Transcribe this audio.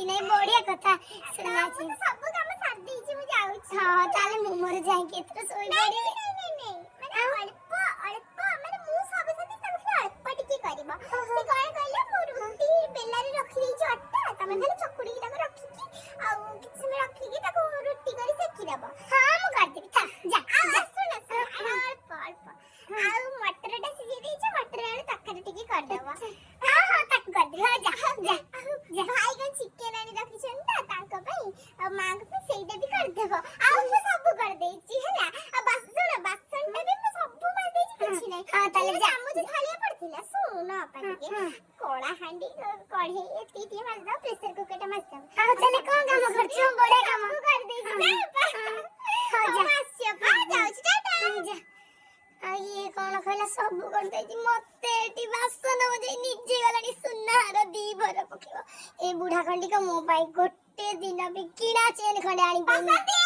କିଛି ନାହିଁ ବଢିଆ କଥା ସୁନା ମୁଁ ତ ସବୁ କାମ ସାରି ଦେଇଛି ମୁଁ ଯାଉଛି। ହଁ ତାହେଲେ ମୁଁ ମୋର ଯାଇକି ଏଥର ଶୋଇ ପଡିବି। ନାଇଁ ମାନେ ଅଳ୍ପ ମାନେ ମୁଁ ସବୁ ସାରି ତମେ ଅଳ୍ପ ଟିକେ କରିବ। ସେ କଣ କହିଲ ମୁଁ ରୁଟି ବେଲାରେ ରଖିଦେଇଛି ଅଟା ତମେ ଖାଲି ଚକୁଡିକି ତାକୁ ରଖିକି ଆଉ କିଛି ସମୟ ରଖିକି ତାକୁ ରୁଟି କରି ସେକିଦବ। ହଁ ମୁଁ କରିଦେବି ଥା ଯା ଶୁଣ ଅଳ୍ପ ଆଉ ମଟରଟା ସିଝେଇ ଦେଇଛ ମଟର ଆଳୁ ତରକାରୀ ଟିକେ କରିଦବ। ହଁ ତାକୁ କରିଦେବି ହଁ ଯା ଯା ଭାଇ କଣ ଚିକେନ ଆଣି ରଖିଛନ୍ତି ତ ତାଙ୍କ ପାଇଁ ଆଉ ମାଙ୍କ ପାଇଁ ସେଇଟା ବି କରିଦେବ। ଆଉ ମୁଁ ସବୁ କରିଦେଇଛି ହେଲା। ଆଉ ବାସନଟା ବି ମୁଁ ସବୁ ମାରିଦେଇଛି କିଛି ନାହିଁ। ହଁ ତାହେଲେ ଯା ଚାମଚ ଥାଳିଆ ପଡିଥିଲା ଶୁଣ ଅପା ଟିକେ କଳା ହାଣ୍ଡି କଢେଇ ଏତିକି ଟିକେ ମାରିଦବ ପ୍ରେସର କୁକରଟା ମାରିଦବ। ଆଉ ତାହେଲେ କଣ କାମ କରୁଛୁ ବଢିଆ କାମ କରିଦେଇଛି ନା ହଁ ଯା ଆସିବ ପା ଯାଉଛି ଟାଟା। ଯା ଆଉ ଇଏ କଣ କହିଲା ସବୁ କରିଦେଇଛି ମତେ ଏଠି ବାସନ ବଜେଇ ନିଜେ ଗଲାଣି ସୁନାର 2 ଭର ପକେଇବ। ଏ ବୁଢା ଖଣ୍ଡିକ ମୋ ପାଇଁ ଗୋଟେ ଦିନ ବି କିଣା ଚେନ୍ ଖଣ୍ଡେ ଆଣିପାରିନି।